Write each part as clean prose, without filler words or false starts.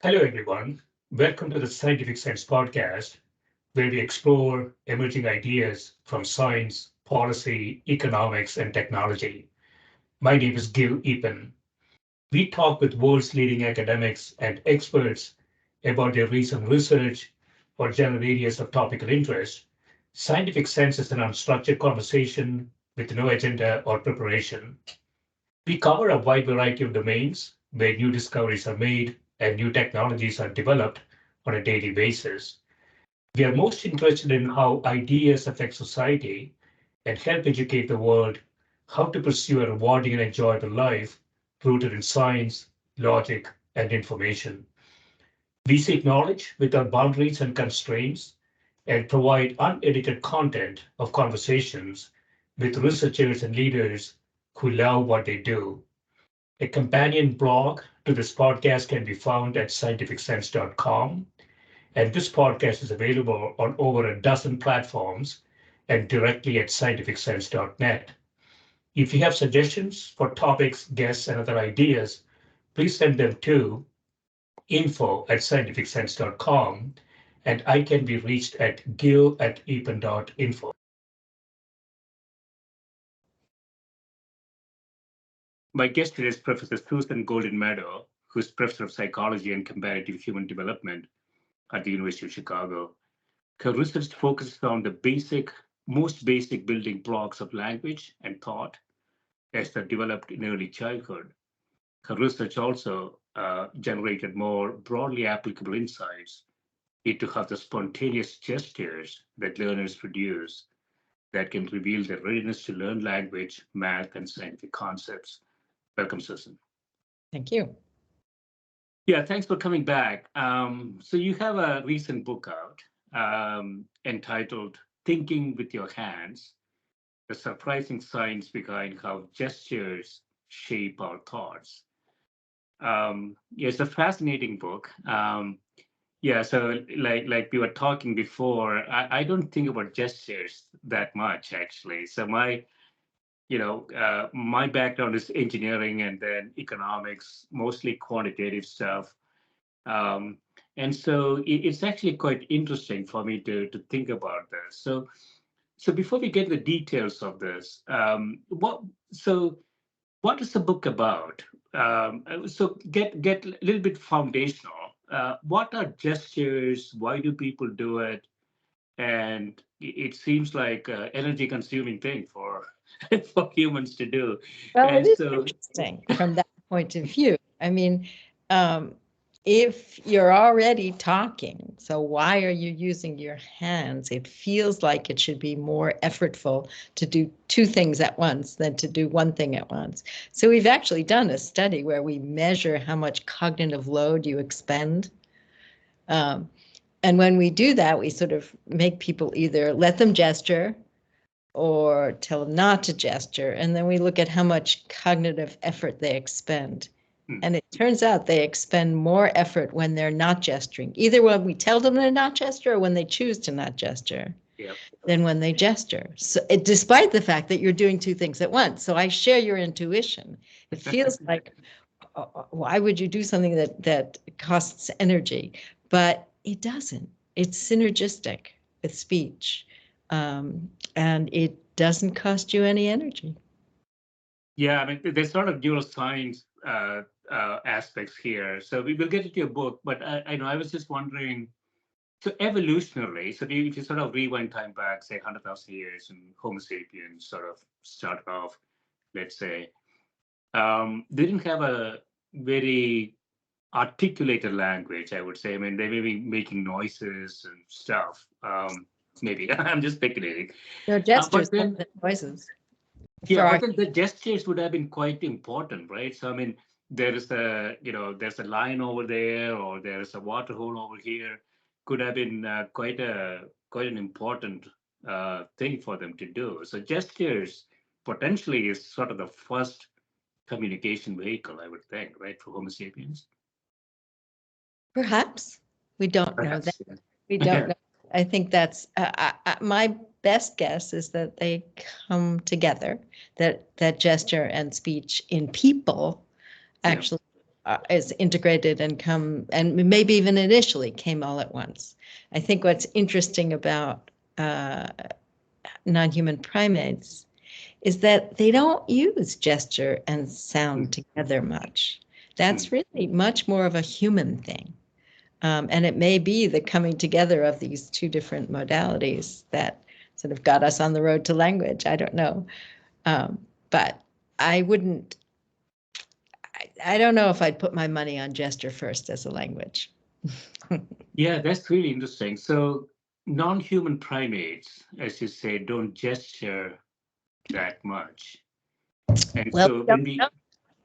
Hello, everyone. Welcome to the Scientific Sense Podcast, where we explore emerging ideas from science, policy, economics, and technology. My name is Gill Eapen. We talk with world's leading academics and experts about their recent research or general areas of topical interest. Scientific Sense is an unstructured conversation with no agenda or preparation. We cover a wide variety of domains where new discoveries are made and new technologies are developed on a daily basis. We are most interested in how ideas affect society and help educate the world how to pursue a rewarding and enjoyable life rooted in science, logic, and information. We seek knowledge without boundaries and constraints and provide unedited content of conversations with researchers and leaders who love what they do. A companion blog to this podcast can be found at scientificsense.com, and this podcast is available on over a dozen platforms and directly at scientificsense.net. If you have suggestions for topics, guests, and other ideas, please send them to info@scientificsense.com, and I can be reached at gill@eapen.info. My guest today is Professor Susan Goldin-Meadow, who's Professor of Psychology and Comparative Human Development at the University of Chicago. Her research focuses on the most basic building blocks of language and thought as they're developed in early childhood. Her research also generated more broadly applicable insights into how the spontaneous gestures that learners produce that can reveal their readiness to learn language, math, and scientific concepts. Welcome, Susan. Thank you. Yeah, thanks for coming back. So you have a recent book out entitled Thinking with Your Hands, the surprising science behind how gestures shape our thoughts. It's a fascinating book. Yeah, so like we were talking before, I don't think about gestures that much actually. So my background is engineering and then economics, mostly quantitative stuff. Um, and so it's actually quite interesting for me to think about this. So before we get the details of this, what is the book about? So get a little bit foundational. What are gestures? Why do people do it? And it seems like an energy consuming thing for for humans to do. Well, And it is so interesting from that point of view. I mean, um, if you're already talking, so why are you using your hands? It feels like it should be more effortful to do two things at once than to do one thing at once. So we've actually done a study where we measure how much cognitive load you expend. Um, and when we do that, we sort of make people either let them gesture or tell them not to gesture. And then we look at how much cognitive effort they expend. And it turns out they expend more effort when they're not gesturing, either when we tell them to not gesture or when they choose to not gesture, than when they gesture. So despite the fact that you're doing two things at once. So I share your intuition. It feels like, why would you do something that costs energy? But it doesn't. It's synergistic with speech. And it doesn't cost you any energy. Yeah, I mean, there's a lot of neuroscience aspects here. So we will get into your book, but I know I was just wondering. So evolutionarily, so if you sort of rewind time back, say 100,000 years, and Homo sapiens sort of started off, let's say, they didn't have a very articulated language, I would say. I mean, they may be making noises and stuff. Maybe I'm just speculating. No gestures, But then, voices. yeah, but then the gestures would have been quite important, right? So I mean, there's a line over there, or there's a water hole over here. Could have been quite an important thing for them to do. So gestures potentially is sort of the first communication vehicle, I would think, right, for Homo sapiens. Perhaps. We don't know that. Yeah. We don't know. I think that's my best guess is that they come together, that gesture and speech in people actually is integrated and maybe even initially came all at once. I think what's interesting about non-human primates is that they don't use gesture and sound together much. That's really much more of a human thing. And it may be the coming together of these two different modalities that sort of got us on the road to language. I don't know. But I wouldn't, I don't know if I'd put my money on gesture first as a language. Yeah, that's really interesting. So non-human primates, as you say, don't gesture that much. And Well, so when we,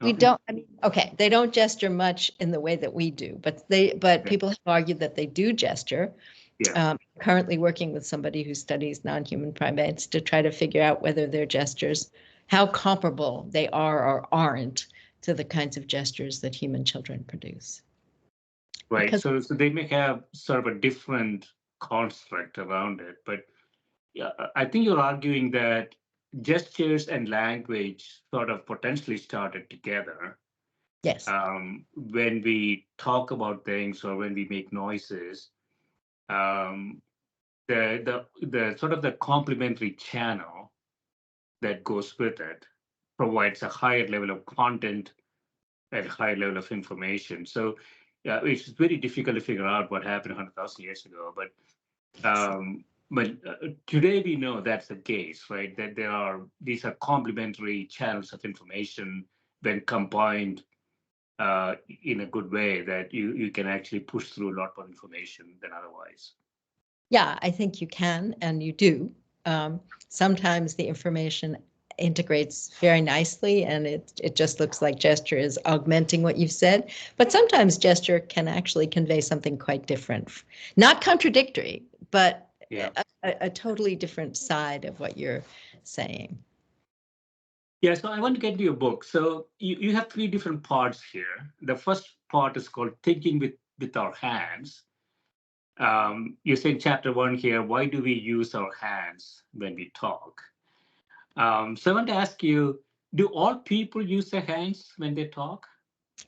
we okay, don't, I mean, okay, they don't gesture much in the way that we do, but people have argued that they do gesture. yeah, Currently working with somebody who studies non-human primates to try to figure out whether their gestures, how comparable they are or aren't to the kinds of gestures that human children produce. right. Because So they may have sort of a different construct around it, but yeah, I think you're arguing that gestures and language sort of potentially started together. yes, When we talk about things or when we make noises, um, the sort of the complementary channel that goes with it provides a higher level of content and higher level of information. So yeah, it's very difficult to figure out what happened 100,000 years ago, but today we know that's the case, right? That these are complementary channels of information when combined in a good way, that you can actually push through a lot more information than otherwise. yeah, I think you can and you do. Sometimes the information integrates very nicely and it just looks like gesture is augmenting what you've said. But sometimes gesture can actually convey something quite different, not contradictory, but Yeah. a totally different side of what you're saying. Yeah, so I want to get to your book. So you have three different parts here. The first part is called Thinking with Our Hands. You say in chapter one here, why do we use our hands when we talk? So I want to ask you, do all people use their hands when they talk?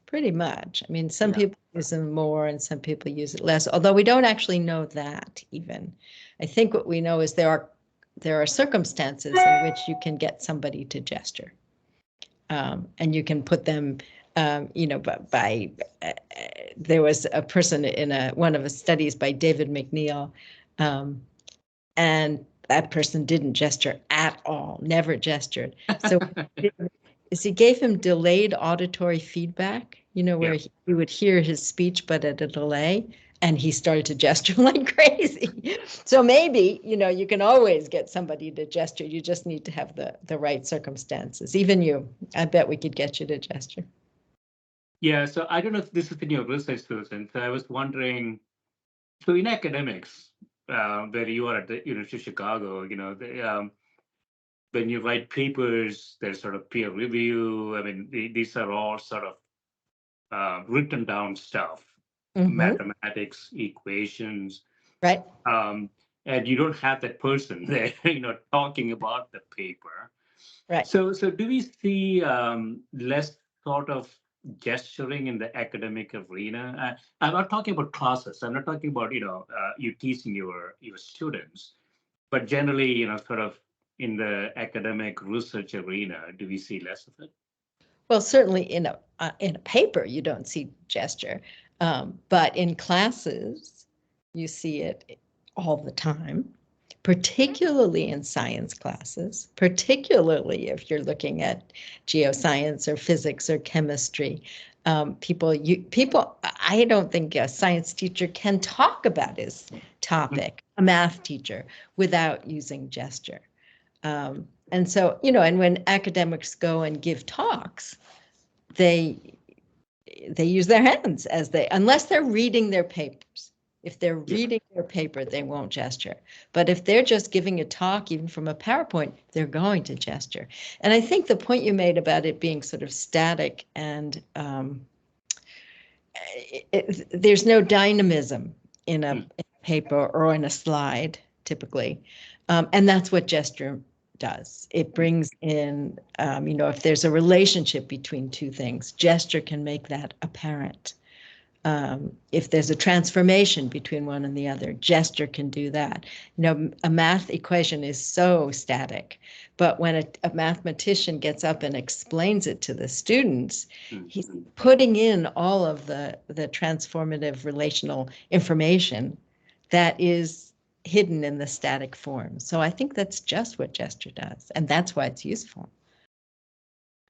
Pretty much. I mean, some Yeah. people use them more and some people use it less, although we don't actually know that even. I think what we know is there are circumstances in which you can get somebody to gesture. And you can put them, there was a person in one of the studies by David McNeil, and that person didn't gesture at all, never gestured. So is he gave him delayed auditory feedback, where Yeah. he would hear his speech, but at a delay, and he started to gesture like crazy. So maybe, you can always get somebody to gesture. You just need to have the right circumstances. Even you, I bet we could get you to gesture. Yeah. So I don't know if this is in your research, Susan. So I was wondering, so in academics, where you are at the University of Chicago, when you write papers, there's sort of peer review. I mean, these are all sort of written down stuff, Mm-hmm. mathematics, equations, Right. um, and you don't have that person there, talking about the paper. Right. So do we see less sort of gesturing in the academic arena? I'm not talking about classes. I'm not talking about you teaching your students, but generally, sort of in the academic research arena, do we see less of it? Well, certainly in a paper, you don't see gesture, but in classes, you see it all the time, particularly in science classes, particularly if you're looking at geoscience or physics or chemistry. I don't think a science teacher can talk about his topic, a math teacher, without using gesture. And so, and when academics go and give talks, they use their hands unless they're reading their papers. If they're Yeah. reading their paper, they won't gesture. But if they're just giving a talk, even from a PowerPoint, they're going to gesture. And I think the point you made about it being sort of static and there's no dynamism in a paper or in a slide, typically. And that's what gesture does. It brings in, if there's a relationship between two things, gesture can make that apparent. If there's a transformation between one and the other, gesture can do that. A math equation is so static, but when a mathematician gets up and explains it to the students, he's putting in all of the transformative relational information that is hidden in the static form. So I think that's just what gesture does, and that's why it's useful.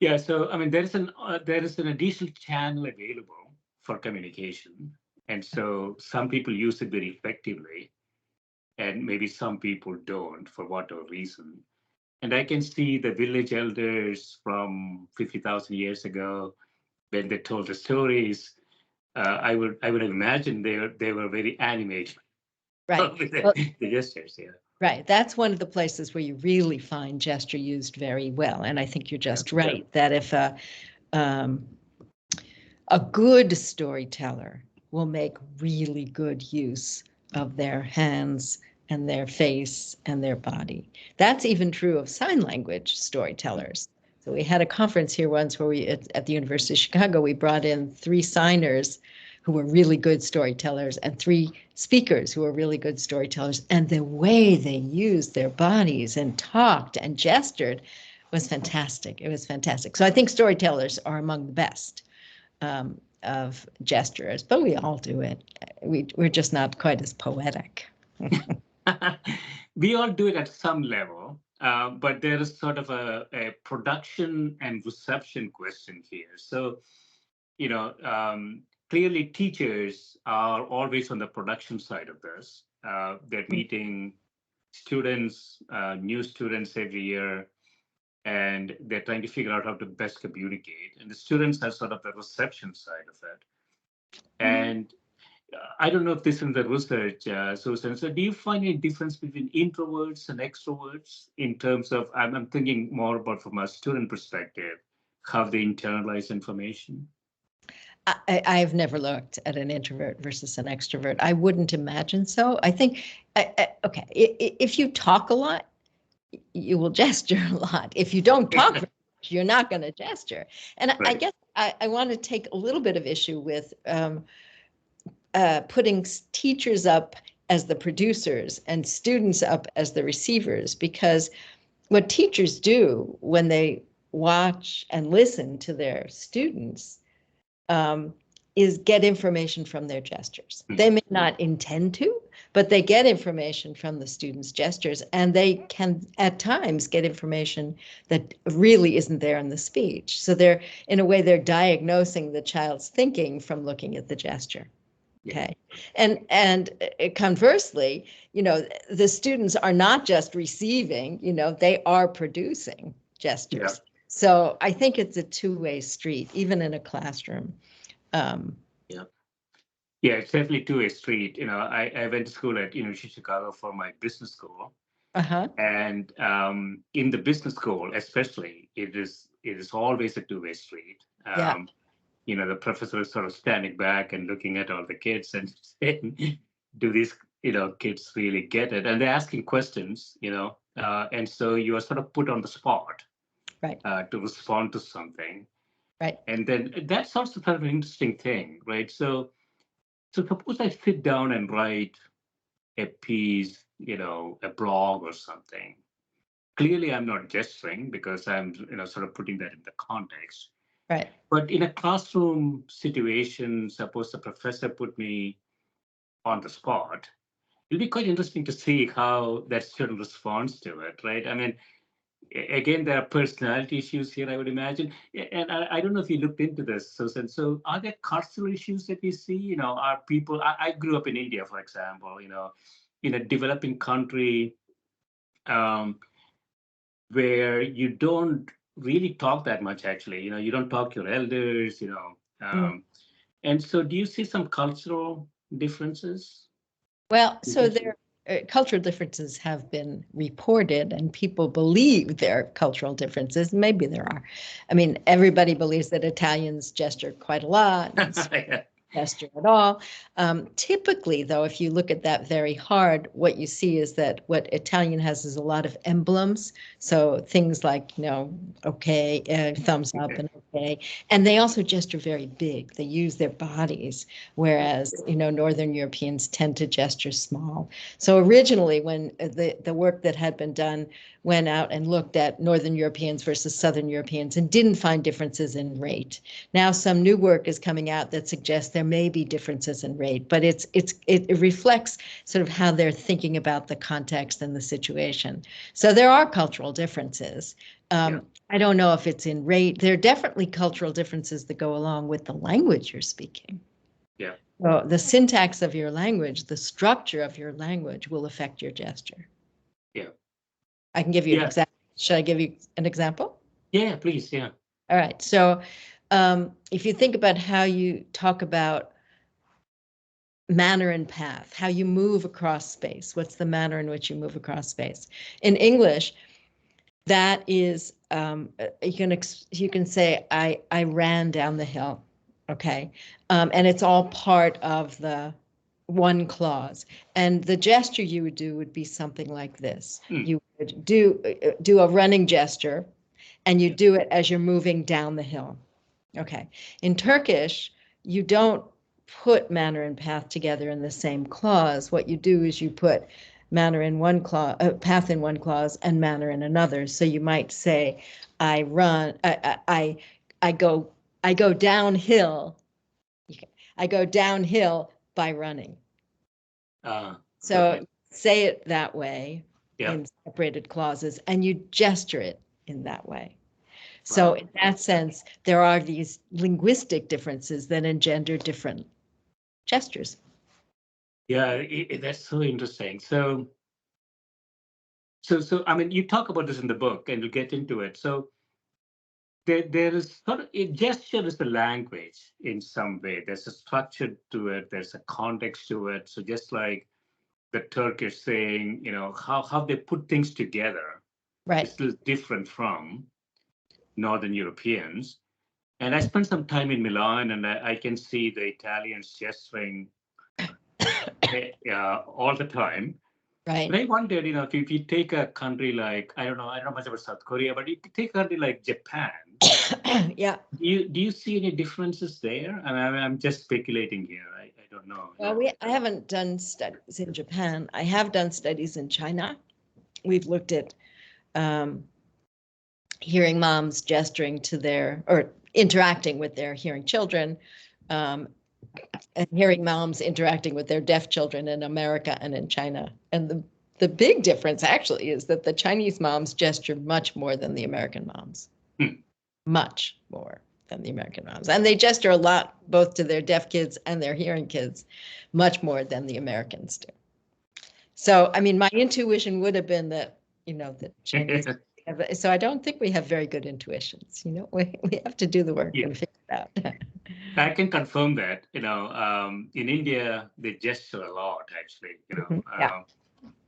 Yeah, so I mean, there is an additional channel available for communication, and so some people use it very effectively, and maybe some people don't for whatever reason. And I can see the village elders from 50,000 years ago when they told the stories. I would imagine they were very animated, right? with the gestures. Yeah. Right. That's one of the places where you really find gesture used very well. And I think you're just right that if a good storyteller will make really good use of their hands and their face and their body. That's even true of sign language storytellers. So we had a conference here once where at the University of Chicago, we brought in 3 signers who were really good storytellers and 3 speakers who were really good storytellers. And the way they used their bodies and talked and gestured was fantastic. It was fantastic. So I think storytellers are among the best of gestures, but we all do it. We're just not quite as poetic. We all do it at some level, but there is sort of a production and reception question here. So, clearly teachers are always on the production side of this. They're meeting students, new students every year, and they're trying to figure out how to best communicate. And the students are sort of the reception side of it. And I don't know if this is in the research, Susan. So do you find any difference between introverts and extroverts in terms of, I'm thinking more about from a student perspective, how they internalize information? I've never looked at an introvert versus an extrovert. I wouldn't imagine so. I think, okay, if you talk a lot, you will gesture a lot. If you don't talk very much, you're not going to gesture. And I guess I want to take a little bit of issue with putting teachers up as the producers and students up as the receivers, because what teachers do when they watch and listen to their students is get information from their gestures. They may not intend to, but they get information from the students' gestures, and they can at times get information that really isn't there in the speech. So they're, in a way, they're diagnosing the child's thinking from looking at the gesture. Okay. And conversely, the students are not just receiving, they are producing gestures. Yeah. So I think it's a two-way street, even in a classroom. Yeah, it's definitely two-way street. I went to school at University of Chicago for my business school. And in the business school, especially, it is always a two-way street. The professor is sort of standing back and looking at all the kids and saying, do these, kids really get it? And they're asking questions, and so you are sort of put on the spot, right, to respond to something. Right. And then that's also kind of an interesting thing, right? So suppose I sit down and write a piece, a blog or something. Clearly, I'm not gesturing because I'm, sort of putting that in the context. Right. But in a classroom situation, suppose the professor put me on the spot, it'll be quite interesting to see how that student responds to it, right? I mean, again, there are personality issues here, I would imagine. And I don't know if you looked into this, Susan. So are there cultural issues that we see? Are people, I grew up in India, for example, in a developing country where you don't really talk that much, actually. You don't talk to your elders, And so do you see some cultural differences? Well, so there cultural differences have been reported, and people believe there are cultural differences. Maybe there are. I mean, everybody believes that Italians gesture quite a lot. And gesture at all. Typically, though, if you look at that very hard, what you see is that what Italian has is a lot of emblems. So things like, okay, thumbs up and okay. And they also gesture very big. They use their bodies, whereas, Northern Europeans tend to gesture small. So originally, when the work that had been done went out and looked at Northern Europeans versus Southern Europeans and didn't find differences in rate. Now some new work is coming out that suggests there may be differences in rate, but it reflects sort of how they're thinking about the context and the situation. So there are cultural differences. I don't know if it's in rate. There are definitely cultural differences that go along with the language you're speaking. Yeah. So the syntax of your language, the structure of your language will affect your gesture. Yeah. I can give you an example. Should I give you an example? Yeah, please. Yeah. All right. So if you think about how you talk about manner and path, how you move across space, what's the manner in which you move across space? In English, that is, you can say, I ran down the hill, okay? And it's all part of the one clause. And the gesture you would do would be something like this. You would do a running gesture, and you do it as you're moving down the hill. Okay. In Turkish, you don't put manner and path together in the same clause. What you do is you put manner in one clause, path in one clause, and manner in another. So you might say, I run, I go downhill. I go downhill by running. So say it that way in separated clauses, and you gesture it in that way. So in that sense, there are these linguistic differences that engender different gestures. Yeah, that's so interesting. So I mean, you talk about this in the book, and we'll get into it. So there is sort of, gesture is the language in some way. There's a structure to it. There's a context to it. So just like the Turkish saying, how they put things together, right, is still different from Northern Europeans. And I spent some time in Milan, and I can see the Italians gesturing all the time. right. But I wondered, if you take a country like, I don't know much about South Korea, but you take a country like Japan. Yeah. Do you see any differences there? I'm just speculating here. I don't know. Well, I haven't done studies in Japan. I have done studies in China. We've looked at hearing moms gesturing to or interacting with their hearing children, and hearing moms interacting with their deaf children in America and in China. And the big difference actually is that the Chinese moms gesture much more than the American moms. Much more than the American moms. And they gesture a lot, both to their deaf kids and their hearing kids, much more than the Americans do. So, I mean, my intuition would have been that, the Chinese, so I don't think we have very good intuitions. We have to do the work and figure it out. I can confirm that, in India, they gesture a lot, actually,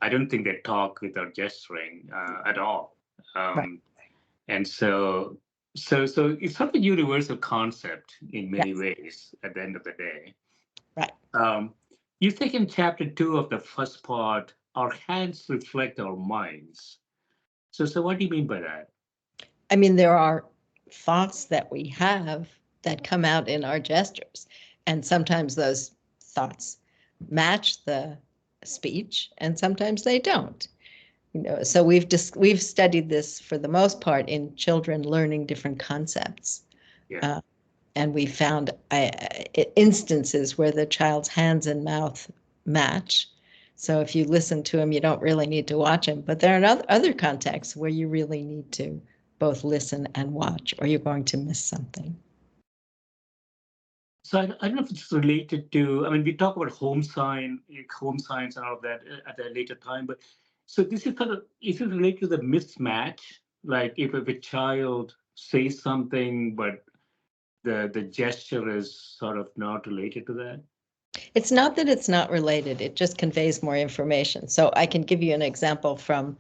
I don't think they talk without gesturing at all. And so it's sort of a universal concept in many ways at the end of the day. Right. You think in chapter 2 of the first part, our hands reflect our minds. So what do you mean by that? I mean, there are thoughts that we have that come out in our gestures, and sometimes those thoughts match the speech, and sometimes they don't. So we've studied this for the most part in children learning different concepts, and we found instances where the child's hands and mouth match. So if you listen to him, you don't really need to watch him. But there are other contexts where you really need to both listen and watch, or you're going to miss something. So I don't know if it's related to, we talk about home science and all of that at a later time, but so this is kind of, is it related to the mismatch? Like if a child says something, but the gesture is sort of not related to that? It's not that it's not related, it just conveys more information. So I can give you an example from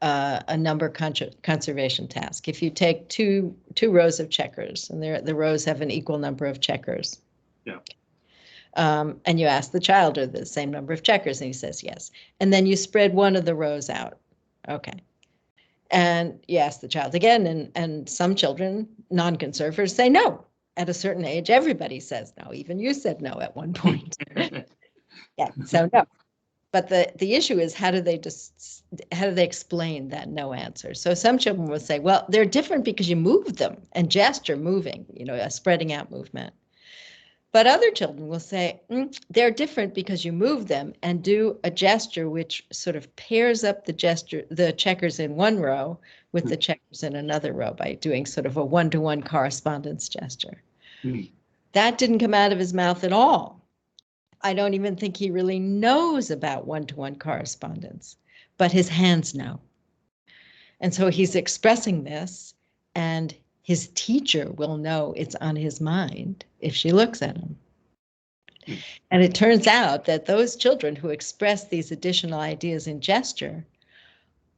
a number conservation task. If you take two rows of checkers, and the rows have an equal number of checkers. And you ask the child, are the same number of checkers? And he says yes. And then you spread one of the rows out. Okay. And you ask the child again, and some children, non-conservers, say no. At a certain age, everybody says no. Even you said no at one point. Yeah, so no. But the issue is, how do they explain that no answer? So some children will say, well, they're different because you move them and gesture moving, a spreading out movement. But other children will say, they're different because you move them and do a gesture which sort of pairs up the checkers in one row with the checkers in another row by doing sort of a one-to-one correspondence gesture. That didn't come out of his mouth at all. I don't even think he really knows about one-to-one correspondence, but his hands know. And so he's expressing this, and his teacher will know it's on his mind if she looks at him. And it turns out that those children who express these additional ideas in gesture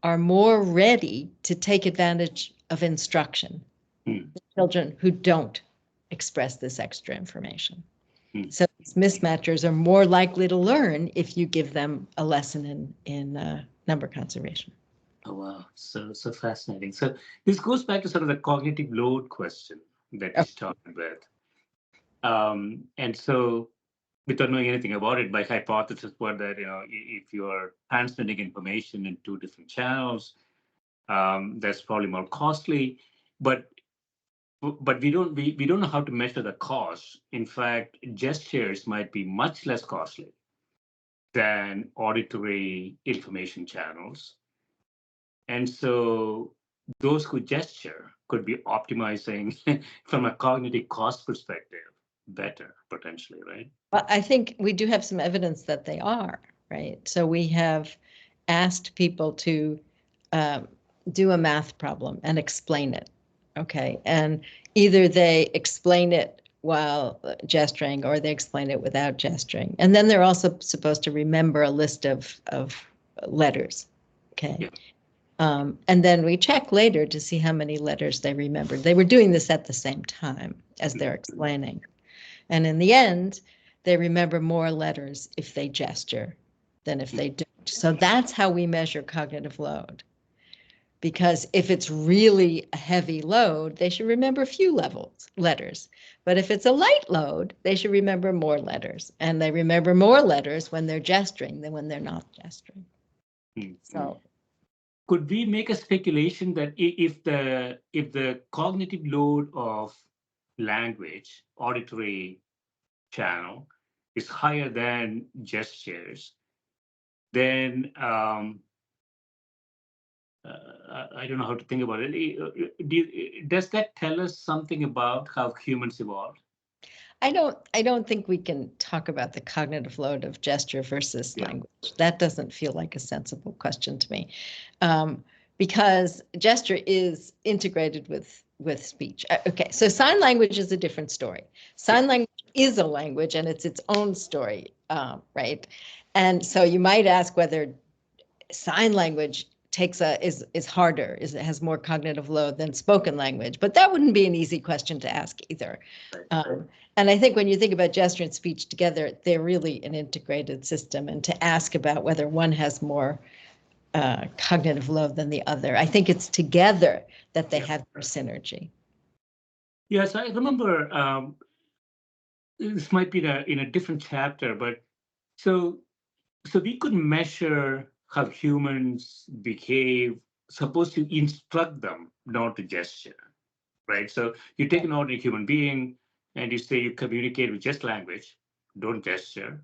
are more ready to take advantage of instruction than children who don't express this extra information. So these mismatchers are more likely to learn if you give them a lesson in number conservation. Oh, wow. So fascinating. So this goes back to sort of the cognitive load question that we started with. And so without knowing anything about it, my hypothesis was that, if you're transmitting information in two different channels, that's probably more costly. But we don't know how to measure the cost. In fact, gestures might be much less costly than auditory information channels. And so those who gesture could be optimizing from a cognitive cost perspective better, potentially, right? Well, I think we do have some evidence that they are, right? So we have asked people to do a math problem and explain it, okay? And either they explain it while gesturing or they explain it without gesturing. And then they're also supposed to remember a list of letters, okay? Yeah. And then we check later to see how many letters they remembered. They were doing this at the same time as they're explaining. And in the end, they remember more letters if they gesture than if they don't. So that's how we measure cognitive load. Because if it's really a heavy load, they should remember few letters. But if it's a light load, they should remember more letters. And they remember more letters when they're gesturing than when they're not gesturing. So could we make a speculation that if the cognitive load of language, auditory channel, is higher than gestures, then I don't know how to think about it. Does that tell us something about how humans evolved? I don't think we can talk about the cognitive load of gesture versus language. That doesn't feel like a sensible question to me, because gesture is integrated with speech. Okay, so sign language is a different story. Sign language is a language and it's its own story, right? And so you might ask whether sign language is harder, it has more cognitive load than spoken language, but that wouldn't be an easy question to ask either. And I think when you think about gesture and speech together, they're really an integrated system. And to ask about whether one has more cognitive load than the other, I think it's together that they have their synergy. Yes, I remember. This might be in a different chapter, but so we could measure how humans behave. Supposed to instruct them not to gesture, right? So you take an ordinary human being and you say you communicate with just language, don't gesture.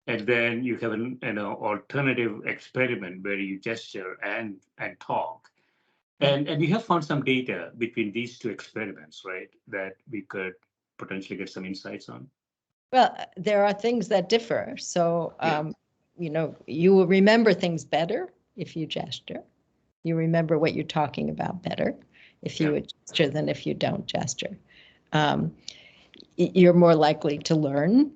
And then you have an alternative experiment where you gesture and talk. And you have found some data between these two experiments, right, that we could potentially get some insights on. Well, there are things that differ. So, you will remember things better if you gesture. You remember what you're talking about better if you gesture than if you don't gesture. You're more likely to learn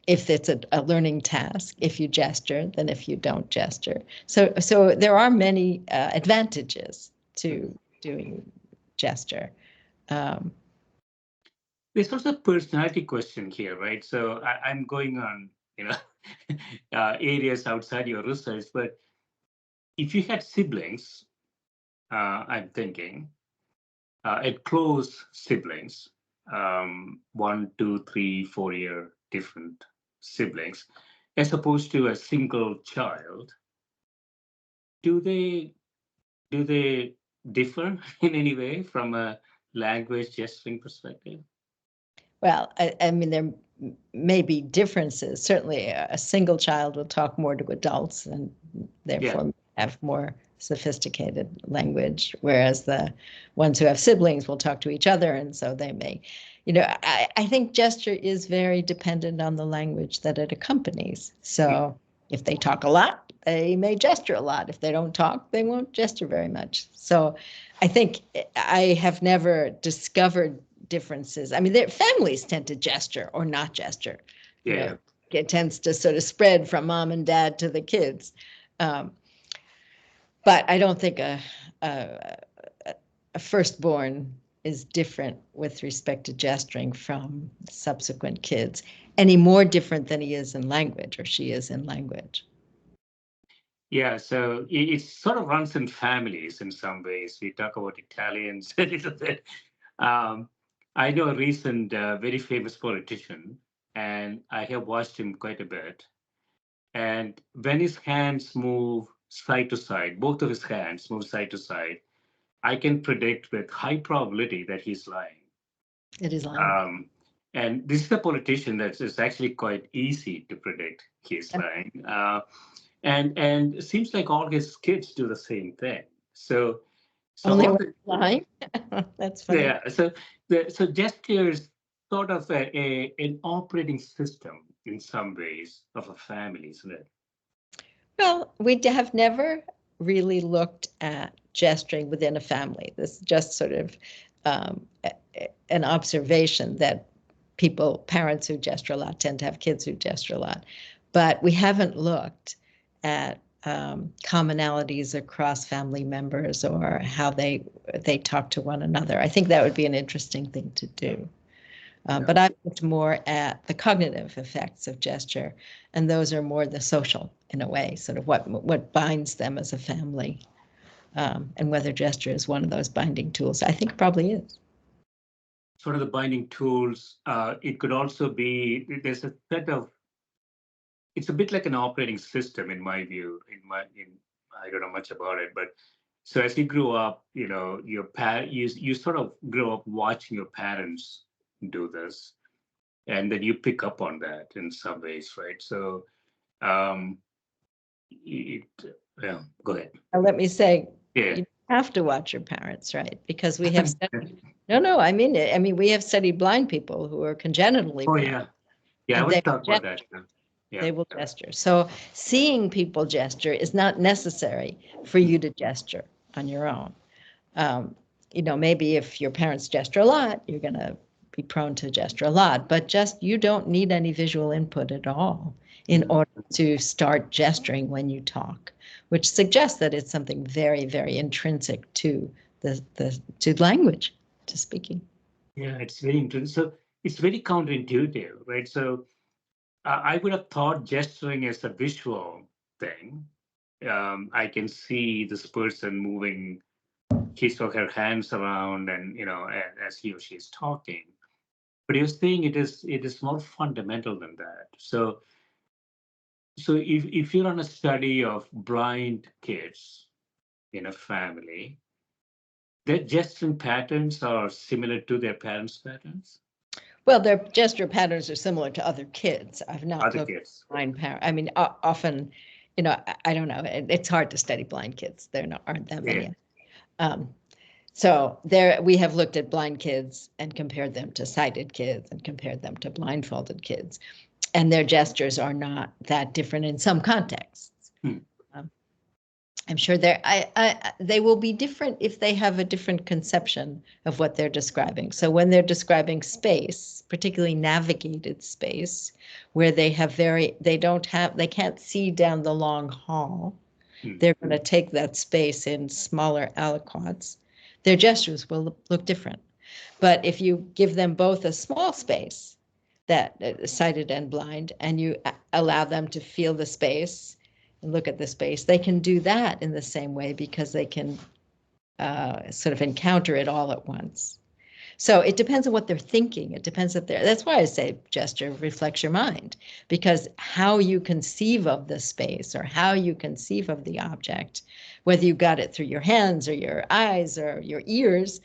if it's a learning task if you gesture than if you don't gesture. So there are many advantages to doing gesture. there's also a personality question here, right? So I'm going on, areas outside your research, but if you had siblings, I'm thinking, at close siblings, 1, 2, 3, 4 year different siblings, as opposed to a single child, do they do they differ in any way from a language gesturing perspective? Well, I mean, there may be differences. Certainly, a single child will talk more to adults and therefore have more sophisticated language, whereas the ones who have siblings will talk to each other, and so they may, I think gesture is very dependent on the language that it accompanies. So if they talk a lot, they may gesture a lot. If they don't talk, they won't gesture very much. So I think I have never discovered differences. I mean, their families tend to gesture or not gesture. It tends to sort of spread from mom and dad to the kids. But I don't think a firstborn is different with respect to gesturing from subsequent kids, any more different than he is in language or she is in language. Yeah, so it sort of runs in families in some ways. We talk about Italians a little bit. I know a recent, very famous politician, and I have watched him quite a bit. And when his hands move side to side, both of his hands move side to side, I can predict with high probability that he's lying. It is lying. And this is a politician that is actually quite easy to predict he's lying. And it seems like all his kids do the same thing. So Only all when lying. That's funny. yeah, so gesture is sort of an operating system in some ways of a family, isn't it? Well, we have never really looked at gesturing within a family. This is just sort of an observation that parents who gesture a lot tend to have kids who gesture a lot. But we haven't looked at commonalities across family members or how they talk to one another. I think that would be an interesting thing to do. But I've looked more at the cognitive effects of gesture, and those are more the social, in a way, sort of what binds them as a family, and whether gesture is one of those binding tools. I think it probably is. Sort of the binding tools. It could also be there's a set of. It's a bit like an operating system, in my view. I don't know much about it, but so as you grew up, you sort of grow up watching your parents do this, and then you pick up on that in some ways, right? So, um, it, yeah, go ahead. Let me say, Yeah. you have to watch your parents, right? Because we have studied, no, I mean it. I mean, we have studied blind people who are congenitally blind. Yeah. Yeah, I was talking about that. Yeah. They will gesture. So seeing people gesture is not necessary for you to gesture on your own. Maybe if your parents gesture a lot, you're going to be prone to gesture a lot, but you don't need any visual input at all in order to start gesturing when you talk, which suggests that it's something very, very intrinsic to to language, to speaking. Yeah, it's very interesting. So it's very counterintuitive, right? So I would have thought gesturing as a visual thing. I can see this person moving his or her hands around, and as he or she is talking. But you're saying it is more fundamental than that. So if you're on a study of blind kids in a family, their gesturing patterns are similar to their parents' patterns. Well, their gesture patterns are similar to other kids. I've not Other looked kids. at blind parents. I mean, often, I don't know. It's hard to study blind kids. There aren't that many. So we have looked at blind kids and compared them to sighted kids and compared them to blindfolded kids, and their gestures are not that different in some contexts. I'm sure they will be different if they have a different conception of what they're describing. So when they're describing space, particularly navigated space, where they can't see down the long hall, they're going to take that space in smaller aliquots. Their gestures will look different. But if you give them both a small space, that sighted and blind, and you allow them to feel the space and look at the space, they can do that in the same way because they can sort of encounter it all at once. So it depends on what they're thinking. It depends if they're, that's why I say gesture reflects your mind, because how you conceive of the space or how you conceive of the object, whether you got it through your hands or your eyes or your ears,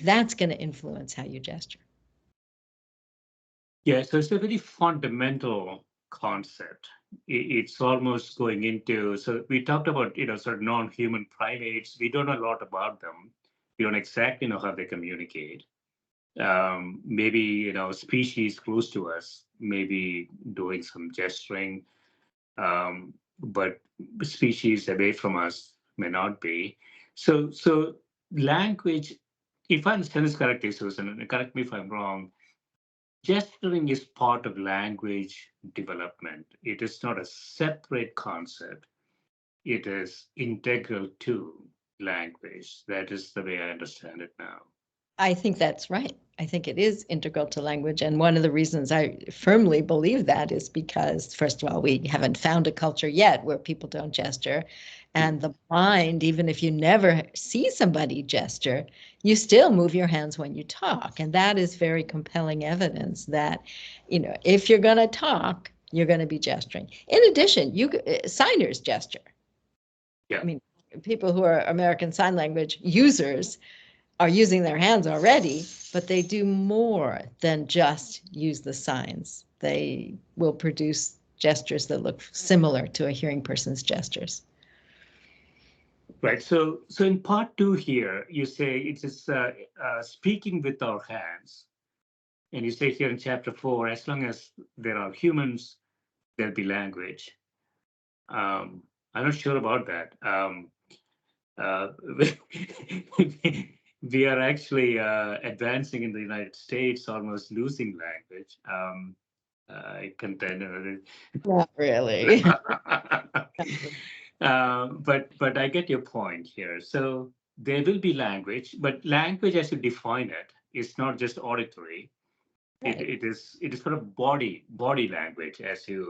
that's going to influence how you gesture. Yeah, so it's a very fundamental concept. It's almost going into, so we talked about, sort of non-human primates. We don't know a lot about them. We don't exactly know how they communicate. Maybe, species close to us, maybe doing some gesturing, but species away from us may not be. So language, if I understand this correctly, Susan, and correct me if I'm wrong, gesturing is part of language development. It is not a separate concept. It is integral to language. That is the way I understand it now. I think that's right. I think it is integral to language. And one of the reasons I firmly believe that is because, first of all, we haven't found a culture yet where people don't gesture. And the blind, even if you never see somebody gesture, you still move your hands when you talk. And that is very compelling evidence that, if you're going to talk, you're going to be gesturing. In addition, signers gesture. Yeah. I mean, people who are American Sign Language users are using their hands already, but they do more than just use the signs. They will produce gestures that look similar to a hearing person's gestures. Right. So in part 2 here, you say it is speaking with our hands. And you say here in chapter 4, as long as there are humans, there'll be language. I'm not sure about that. We are actually advancing in the United States, almost losing language. I contend. Not really. But I get your point here. So there will be language, but language, as you define it, is not just auditory. Right. It is sort of body language, as you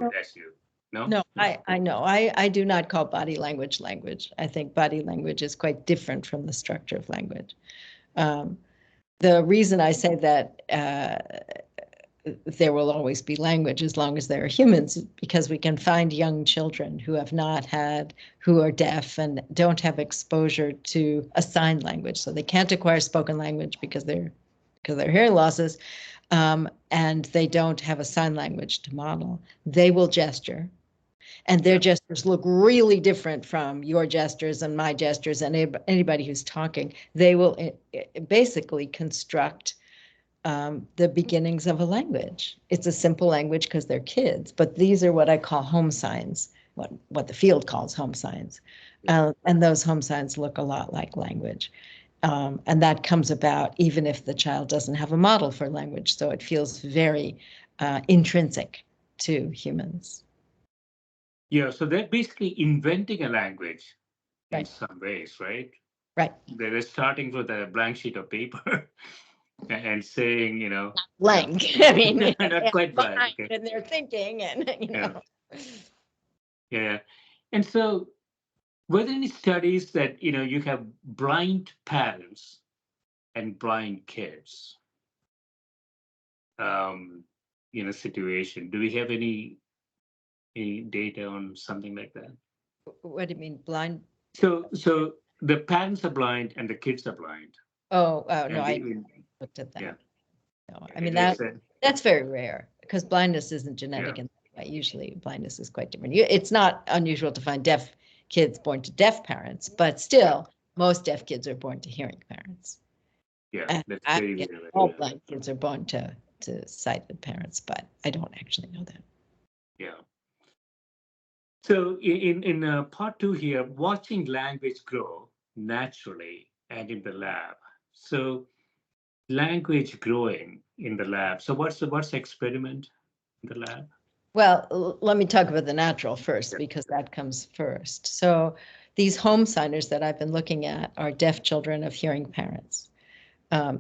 no. No, I know. I do not call body language language. I think body language is quite different from the structure of language. The reason I say that there will always be language as long as there are humans, because we can find young children who are deaf and don't have exposure to a sign language. So they can't acquire spoken language because they're hearing losses, and they don't have a sign language to model. They will gesture, and their gestures look really different from your gestures and my gestures and anybody who's talking. They will basically construct the beginnings of a language. It's a simple language because they're kids, but these are what I call home signs, what the field calls home signs. And those home signs look a lot like language. And that comes about even if the child doesn't have a model for language. So it feels very intrinsic to humans. Yeah, so they're basically inventing a language in Right. some ways, right? Right. They're starting with a blank sheet of paper and saying, Blank. I mean, not quite blank. Okay. And they're thinking, and Yeah. And so, were there any studies that you have blind parents and blind kids in a situation? Do we have any data on something like that? What do you mean, blind? So the parents are blind and the kids are blind. No, And I looked at that. Yeah. No, I mean that's very rare because blindness isn't genetic in that way. Usually blindness is quite different. It's not unusual to find deaf kids born to deaf parents, but still most deaf kids are born to hearing parents. Yeah, And that's I very guess rare. all blind kids are born to sighted parents, but I don't actually know that. Yeah. So in part 2 here, watching language grow naturally and in the lab. So language growing in the lab. So what's the experiment in the lab? Well, let me talk about the natural first, because that comes first. So these home signers that I've been looking at are deaf children of hearing parents.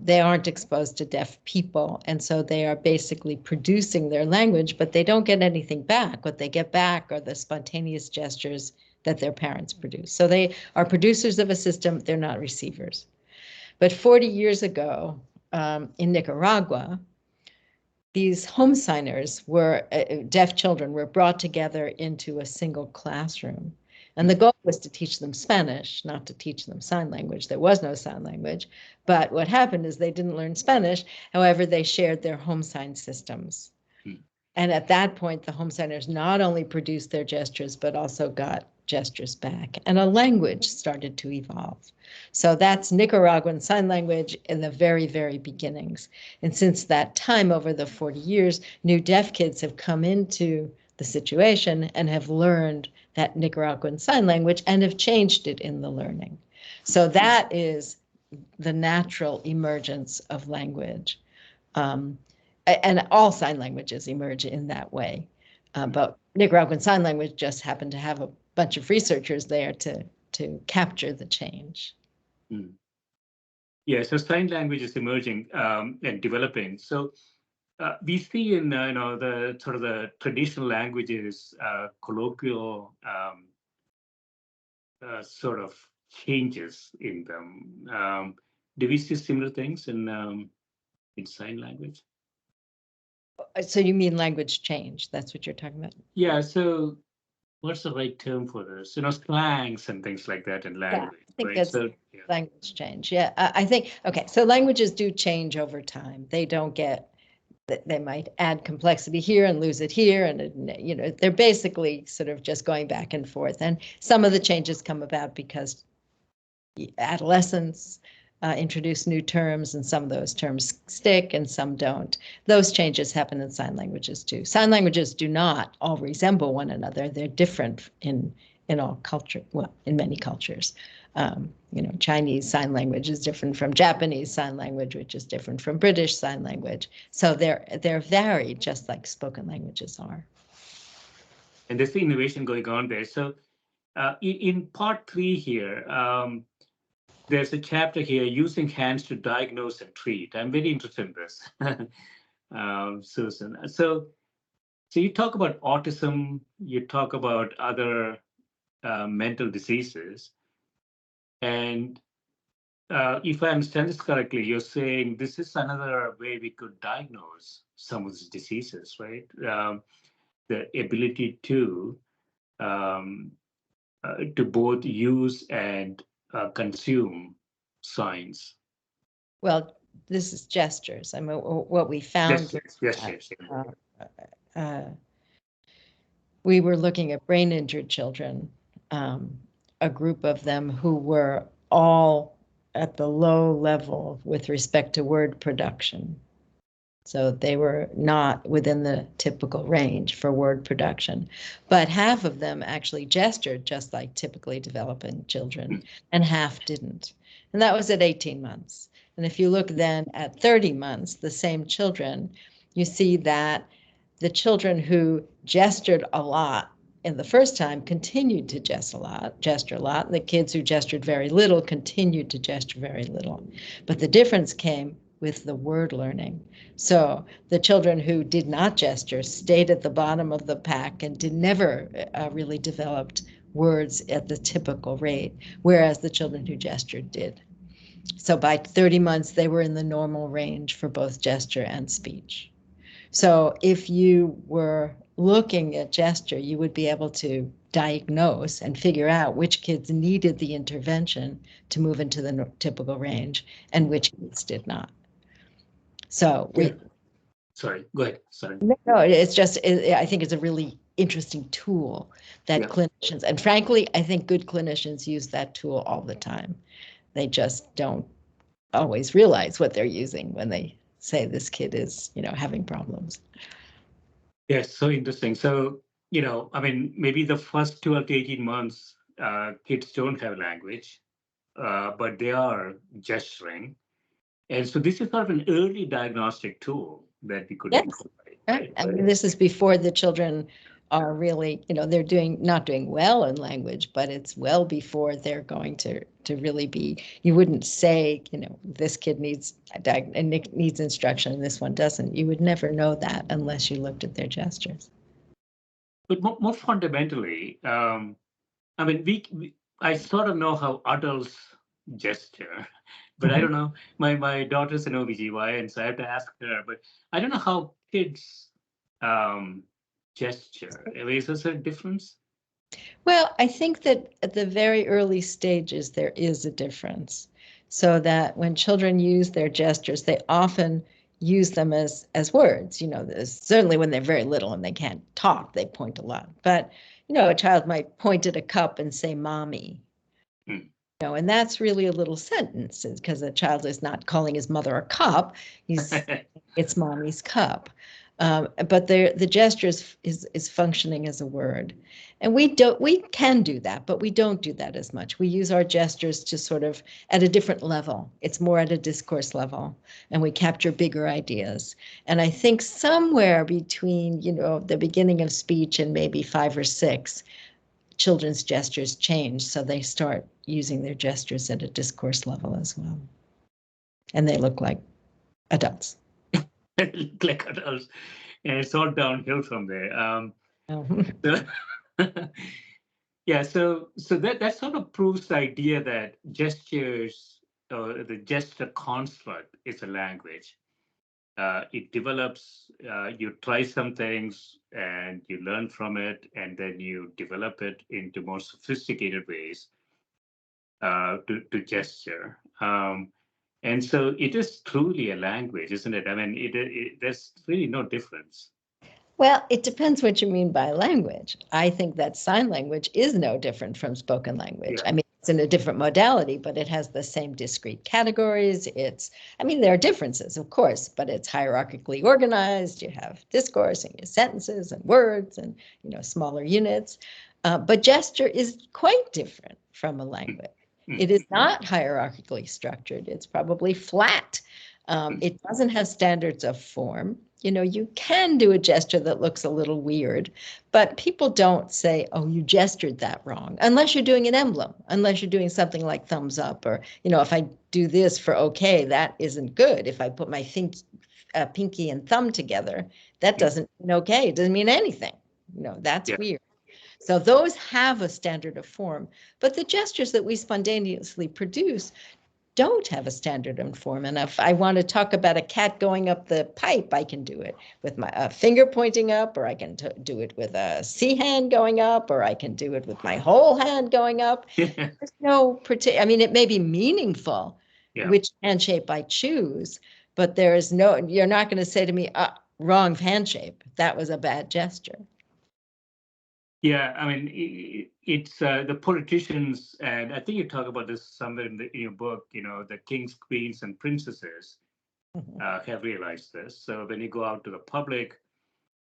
They aren't exposed to deaf people, and so they are basically producing their language, but they don't get anything back. What they get back are the spontaneous gestures that their parents produce. So they are producers of a system, they're not receivers. But 40 years ago, in Nicaragua, these home signers were, deaf children were brought together into a single classroom. And the goal was to teach them Spanish, not to teach them sign language. There was no sign language. But what happened is they didn't learn Spanish. However, they shared their home sign systems. And at that point, the home signers not only produced their gestures, but also got gestures back. And a language started to evolve. So that's Nicaraguan Sign Language in the very, very beginnings. And since that time, over the 40 years, new deaf kids have come into the situation and have learned that Nicaraguan Sign Language and have changed it in the learning. So that is the natural emergence of language. And all sign languages emerge in that way. But Nicaraguan Sign Language just happened to have a bunch of researchers there to capture the change. Yeah, so sign language is emerging and developing. So we see in the sort of the traditional languages, colloquial sort of changes in them. Do we see similar things in sign language? So you mean language change? That's what you're talking about? Yeah. So what's the right term for this? Slangs and things like that in language. Yeah, I think right? that's language change. Yeah, I think, okay, so languages do change over time. They don't get, they might add complexity here and lose it here. And, they're basically sort of just going back and forth. And some of the changes come about because adolescents introduce new terms, and some of those terms stick and some don't. Those changes happen in sign languages too. Sign languages do not all resemble one another. They're different in all culture, well, in many cultures. Chinese Sign Language is different from Japanese Sign Language, which is different from British Sign Language. So they're varied, just like spoken languages are. And there's the innovation going on there. So in part 3 here, there's a chapter here, using hands to diagnose and treat. I'm very interested in this, Susan. So you talk about autism, you talk about other mental diseases. And if I understand this correctly, you're saying this is another way we could diagnose some of these diseases, right? The ability to both use and consume signs. Well, this is gestures. I mean, what we found. Yes. We were looking at brain injured children, a group of them who were all at the low level with respect to word production. So they were not within the typical range for word production, but half of them actually gestured just like typically developing children, and half didn't. And that was at 18 months. And if you look then at 30 months, the same children, you see that the children who gestured a lot in the first time continued to gesture a lot. And the kids who gestured very little continued to gesture very little. But the difference came with the word learning. So the children who did not gesture stayed at the bottom of the pack and never really developed words at the typical rate, whereas the children who gestured did. So by 30 months, they were in the normal range for both gesture and speech. So if you were looking at gesture, you would be able to diagnose and figure out which kids needed the intervention to move into the typical range and which kids did not. So sorry, go ahead. Sorry. No, it's just, I think it's a really interesting tool that clinicians, and frankly, I think good clinicians use that tool all the time. They just don't always realize what they're using when they say this kid is, having problems. Yes, so interesting. So, maybe the first 12 to 18 months, kids don't have language, but they are gesturing. And so this is sort of an early diagnostic tool that we could incorporate. Right? I mean, this is before the children are really, they're not doing well in language, but it's well before they're going to really be, you wouldn't say, this kid needs needs instruction and this one doesn't. You would never know that unless you looked at their gestures. But more fundamentally, I mean, I sort of know how adults gesture, but I don't know. My daughter's an OBGYN, so I have to ask her. But I don't know how kids um, gesture. Is there a difference? Well, I think that at the very early stages, there is a difference. So that when children use their gestures, they often use them as words. Certainly when they're very little and they can't talk, they point a lot. But, a child might point at a cup and say, "Mommy." Hmm. And that's really a little sentence because the child is not calling his mother a cup. It's mommy's cup. But the gesture is functioning as a word. And we can do that, but we don't do that as much. We use our gestures to sort of at a different level. It's more at a discourse level, and we capture bigger ideas. And I think somewhere between, the beginning of speech and maybe 5 or 6, children's gestures change, so they start using their gestures at a discourse level as well. And they look like adults. Like adults. And it's all downhill from there. So, yeah, so that sort of proves the idea that gestures or the gesture construct is a language. It develops, you try some things and you learn from it, and then you develop it into more sophisticated ways to gesture. And so it is truly a language, isn't it? I mean, there's really no difference. Well, it depends what you mean by language. I think that sign language is no different from spoken language. Yeah. I mean, it's in a different modality, but it has the same discrete categories. There are differences, of course, but it's hierarchically organized. You have discourse and your sentences and words and, smaller units. But gesture is quite different from a language. It is not hierarchically structured. It's probably flat. It doesn't have standards of form. You can do a gesture that looks a little weird, but people don't say, "Oh, you gestured that wrong," unless you're doing an emblem, unless you're doing something like thumbs up, or, if I do this for okay, that isn't good. If I put my pinky and thumb together, that doesn't mean okay. It doesn't mean anything. That's weird. So those have a standard of form, but the gestures that we spontaneously produce don't have a standard and form. And if I want to talk about a cat going up the pipe, I can do it with my finger pointing up, or I can do it with a C hand going up, or I can do it with my whole hand going up. There's no particular, it may be meaningful, which hand shape I choose, but you're not going to say to me, wrong hand shape. That was a bad gesture. Yeah, it's the politicians, and I think you talk about this somewhere in your book. The kings, queens, and princesses have realized this. So when you go out to the public,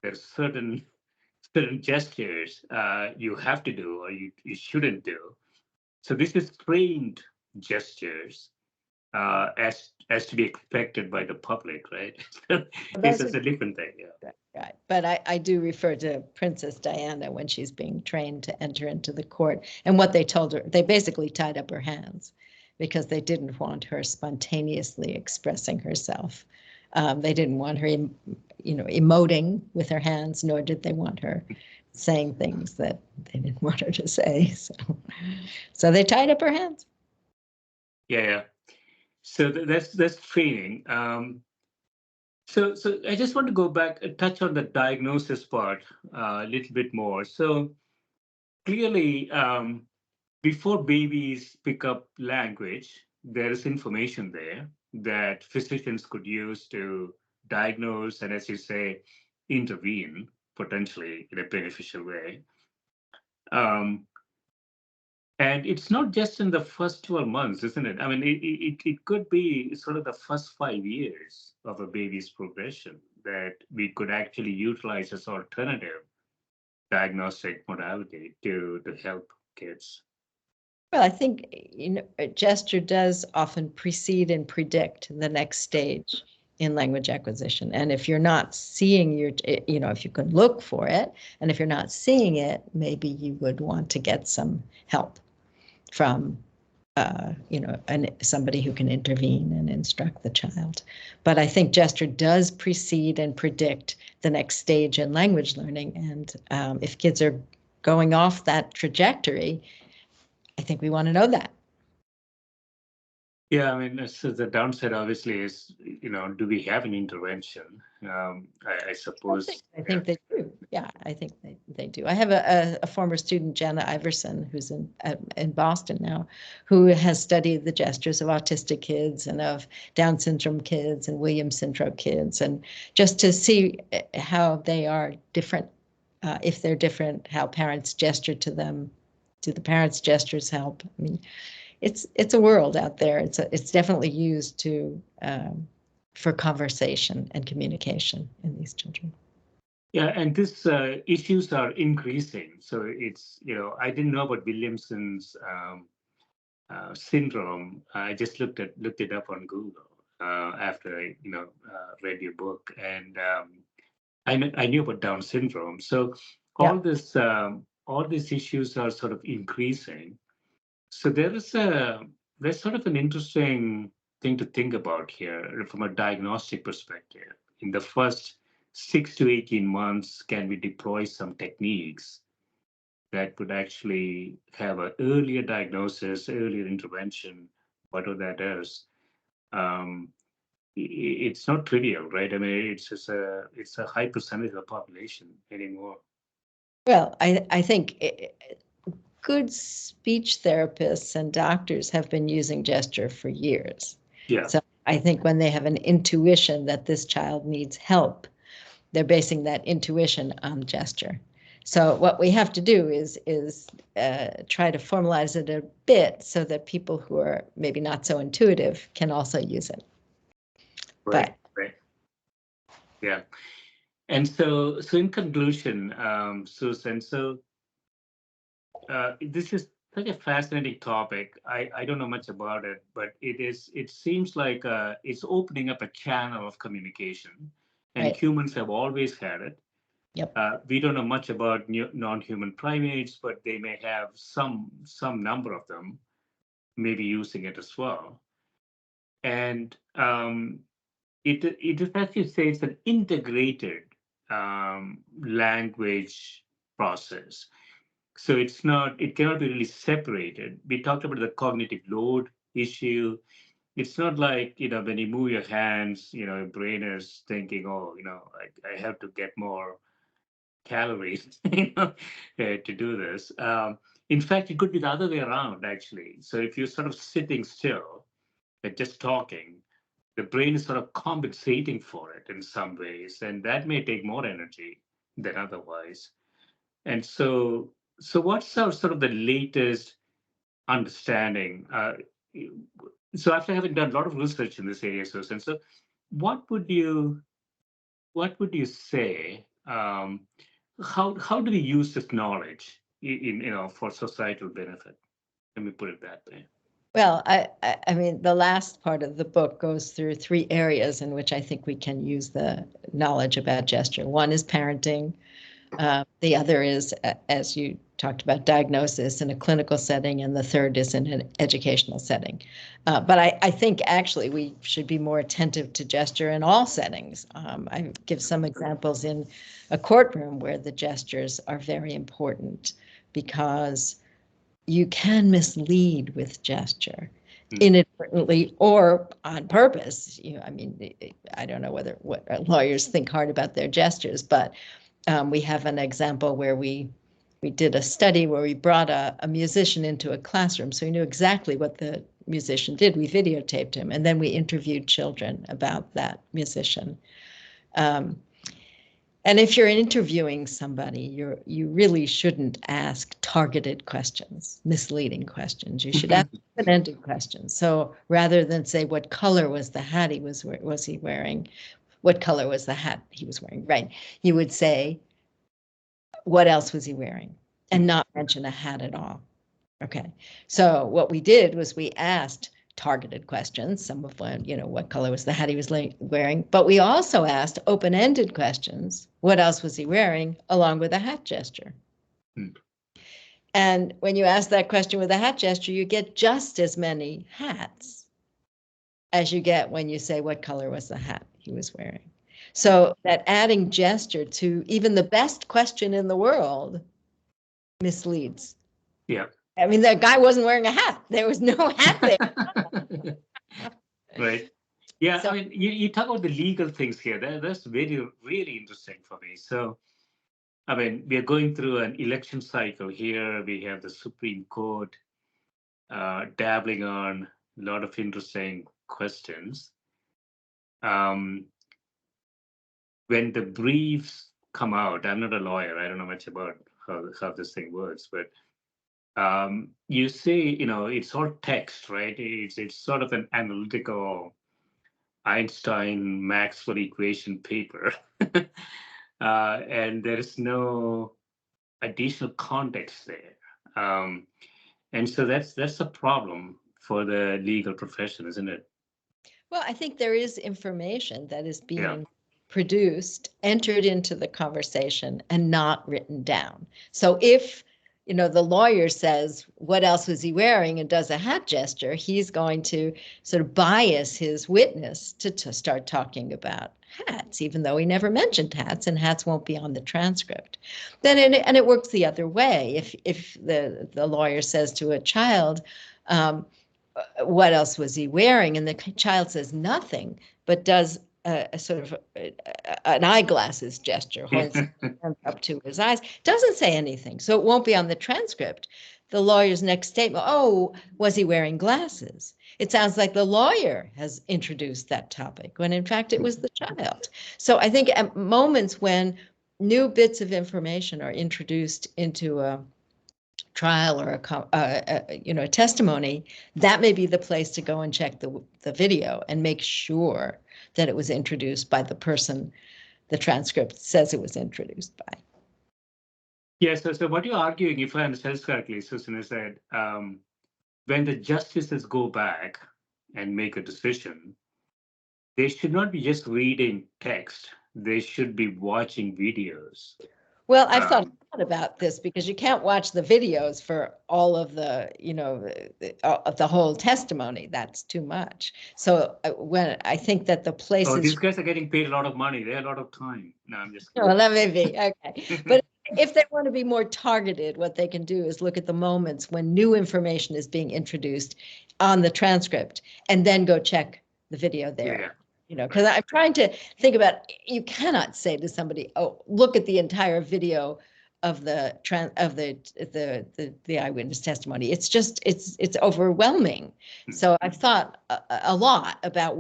there's certain gestures you have to do or you shouldn't do. So this is trained gestures as to be expected by the public, right? This is a different thing. Yeah. Right. But I do refer to Princess Diana when she's being trained to enter into the court. And what they told her, they basically tied up her hands because they didn't want her spontaneously expressing herself. They didn't want her, emoting with her hands, nor did they want her saying things that they didn't want her to say. So they tied up her hands. Yeah. So that's training. So I just want to go back and touch on the diagnosis part a little bit more. So clearly, before babies pick up language, there is information there that physicians could use to diagnose and, as you say, intervene potentially in a beneficial way. And it's not just in the first 12 months, isn't it? It could be sort of the first 5 years of a baby's progression that we could actually utilize as alternative diagnostic modality to help kids. Well, I think, a gesture does often precede and predict the next stage in language acquisition. And if you're not seeing if you can look for it, and if you're not seeing it, maybe you would want to get some help from, somebody who can intervene and instruct the child. But I think gesture does precede and predict the next stage in language learning. And if kids are going off that trajectory, I think we want to know that. Yeah, I mean, so the downside obviously is, do we have an intervention? I suppose. I think they do. Yeah, I think they do. I have a former student, Jana Iverson, who's in Boston now, who has studied the gestures of autistic kids and of Down syndrome kids and Williams syndrome kids, and just to see how they are different, if they're different, how parents gesture to them. Do the parents' gestures help? I mean, it's a world out there. It's definitely used for conversation and communication in these children. Yeah, and these issues are increasing. So it's, I didn't know about Williamson's syndrome. I just looked it up on Google after I, read your book, and I knew about Down syndrome. So all these issues are sort of increasing. So there's sort of an interesting thing to think about here from a diagnostic perspective. In the first 6 to 18 months, can we deploy some techniques that would actually have an earlier diagnosis, earlier intervention, whatever that is? It's not trivial, right? I mean, it's a high percentage of the population anymore. Well, I think good speech therapists and doctors have been using gesture for years. Yeah. So I think when they have an intuition that this child needs help, they're basing that intuition on gesture. So what we have to do is try to formalize it a bit so that people who are maybe not so intuitive can also use it. Right. Yeah. And so in conclusion, Susan, this is such a fascinating topic. I don't know much about it, but it seems like it's opening up a channel of communication, and Right. humans have always had it. Yep. We don't know much about non-human primates, but they may have some number of them maybe using it as well. And it is, as you say, it's an integrated language process. So it cannot be really separated. We talked about the cognitive load issue. It's not like, when you move your hands, your brain is thinking, oh, I have to get more calories, to do this. In fact, it could be the other way around, actually. So if you're sort of sitting still and just talking, the brain is sort of compensating for it in some ways, and that may take more energy than otherwise. And so what's our sort of the latest understanding? So after having done a lot of research in this area, Susan, so what would you say? How do we use this knowledge for societal benefit? Let me put it that way. Well, I mean, the last part of the book goes through 3 areas in which I think we can use the knowledge about gesture. One is parenting. The other is, as you talked about, diagnosis in a clinical setting, and the third is in an educational setting. But I think actually we should be more attentive to gesture in all settings. I give some examples in a courtroom where the gestures are very important, because you can mislead with gesture inadvertently or on purpose. I mean, I don't know what lawyers think hard about their gestures, but we have an example where we did a study where we brought a musician into a classroom, so we knew exactly what the musician did. We videotaped him, and then we interviewed children about that musician. And if you're interviewing somebody, you really shouldn't ask targeted questions, misleading questions. You should ask open-ended questions. So rather than say, what color was the hat was he wearing? What color was the hat he was wearing? Right. You would say, what else was he wearing? And not mention a hat at all. Okay. So what we did was we asked targeted questions, some of when, what color was the hat he was wearing, but we also asked open-ended questions. What else was he wearing, along with a hat gesture? And when you ask that question with a hat gesture, you get just as many hats as you get when you say what color was the hat he was wearing. So that adding gesture to even the best question in the world misleads. Yeah. I mean, that guy wasn't wearing a hat. There was no hat there. Right. Yeah, So, I mean, you talk about the legal things here. That's really interesting for me. So, I mean, we are going through an election cycle here. We have the Supreme Court dabbling on a lot of interesting questions. When the briefs come out, I'm not a lawyer. I don't know much about how this thing works, but you say, it's all text, right? It's sort of an analytical Einstein Maxwell equation paper, and there is no additional context there, and so that's a problem for the legal profession, isn't it? well, I think there is information that is being Yeah. produced, entered into the conversation, and not written down. So if the lawyer says, what else was he wearing, and does a hat gesture, he's going to sort of bias his witness to start talking about hats, even though he never mentioned hats, and hats won't be on the transcript. Then it works the other way. If the lawyer says to a child, what else was he wearing, and the child says nothing, but does a sort of an eyeglasses gesture, holds up to his eyes, doesn't say anything, so it won't be on the transcript. The lawyer's next statement, oh, was he wearing glasses? It sounds like the lawyer has introduced that topic, when in fact it was the child. So I think at moments when new bits of information are introduced into a trial or a testimony, that may be the place to go and check the video and make sure that it was introduced by the person the transcript says it was introduced by. Yeah, so what you're arguing, if I understand correctly, Susan, is that when the justices go back and make a decision, they should not be just reading text. They should be watching videos. Well, I've thought a lot about this, because you can't watch the videos for all of the, of the whole testimony. That's too much. So when I think that the places. Oh, these guys are getting paid a lot of money. They have a lot of time. No, I'm just kidding. Well, that may be okay. But if they want to be more targeted, what they can do is look at the moments when new information is being introduced on the transcript, and then go check the video there. Yeah. Because I'm trying to think about, you cannot say to somebody, oh, look at the entire video of the eyewitness testimony. It's just, it's overwhelming. So I've thought a lot about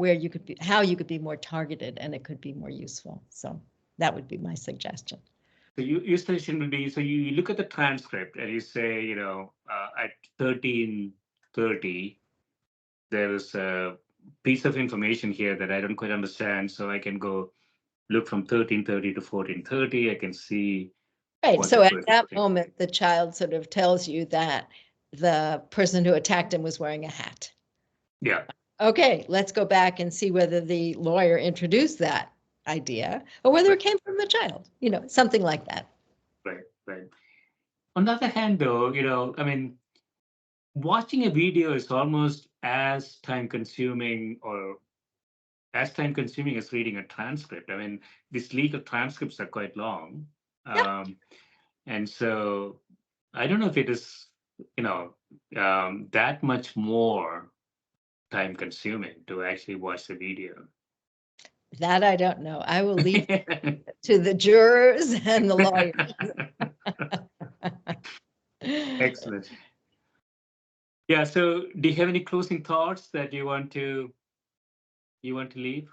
how you could be more targeted, and it could be more useful. So that would be my suggestion. So your suggestion would be, so you look at the transcript and you say, at 13:30, there is a piece of information here that I don't quite understand. So I can go look from 13:30 to 14:30. I can see. Right. So at that moment, the child sort of tells you that the person who attacked him was wearing a hat. Yeah. Okay, let's go back and see whether the lawyer introduced that idea, or whether it came from the child, something like that. Right. On the other hand, though, I mean, watching a video is almost as time consuming as reading a transcript. I mean, these legal transcripts are quite long. Yeah. And so I don't know if it is, that much more time consuming to actually watch the video. That I don't know. I will leave to the jurors and the lawyers. Excellent. Yeah. So, do you have any closing thoughts that you want to leave?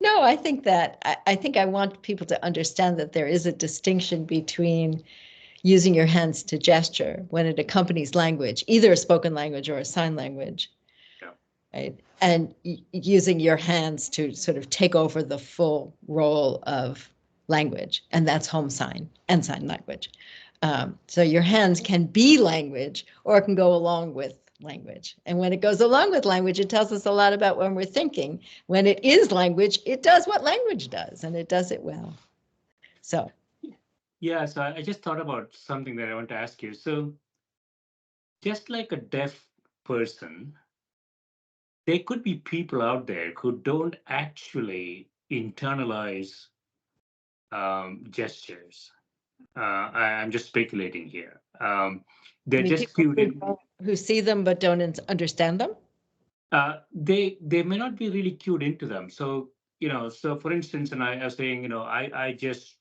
No, I think I want people to understand that there is a distinction between using your hands to gesture when it accompanies language, either a spoken language or a sign language. Yeah. Right? And using your hands to sort of take over the full role of language, and that's home sign and sign language. So your hands can be language, or it can go along with language. And when it goes along with language, it tells us a lot about when we're thinking. When it is language, it does what language does, and it does it well. So. Yeah, so I just thought about something that I want to ask you. So just like a deaf person, there could be people out there who don't actually internalize gestures. I'm just speculating here. They're just People cued in. who see them but don't understand them. They may not be really cued into them. So so for instance, and I was saying, I just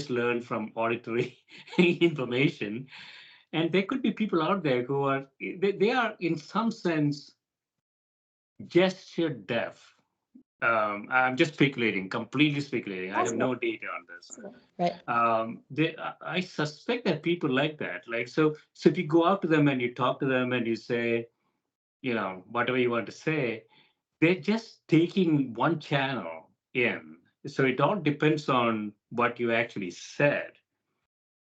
learned from auditory information, and there could be people out there who are they are in some sense gesture deaf. I'm just speculating, completely speculating. I have no data on this. Right. I suspect that people like that. Like so if you go out to them and you talk to them and you say, whatever you want to say, they're just taking one channel in. So it all depends on what you actually said,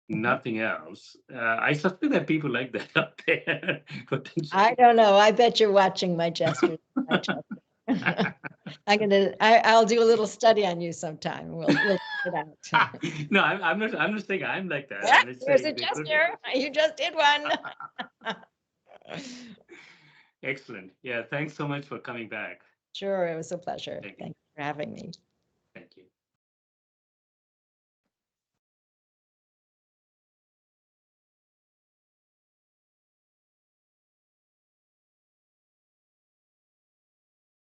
nothing else. I suspect that people like that out there. I don't know. I bet you're watching my gestures. I'll do a little study on you sometime. We'll check it out. No, I'm not. I'm not saying I'm like that. Yeah, I'm just there's saying a they could be. gesture. You just did one. Excellent. Yeah. Thanks so much for coming back. Sure, it was a pleasure. Thank you. Thanks for having me. Thank you.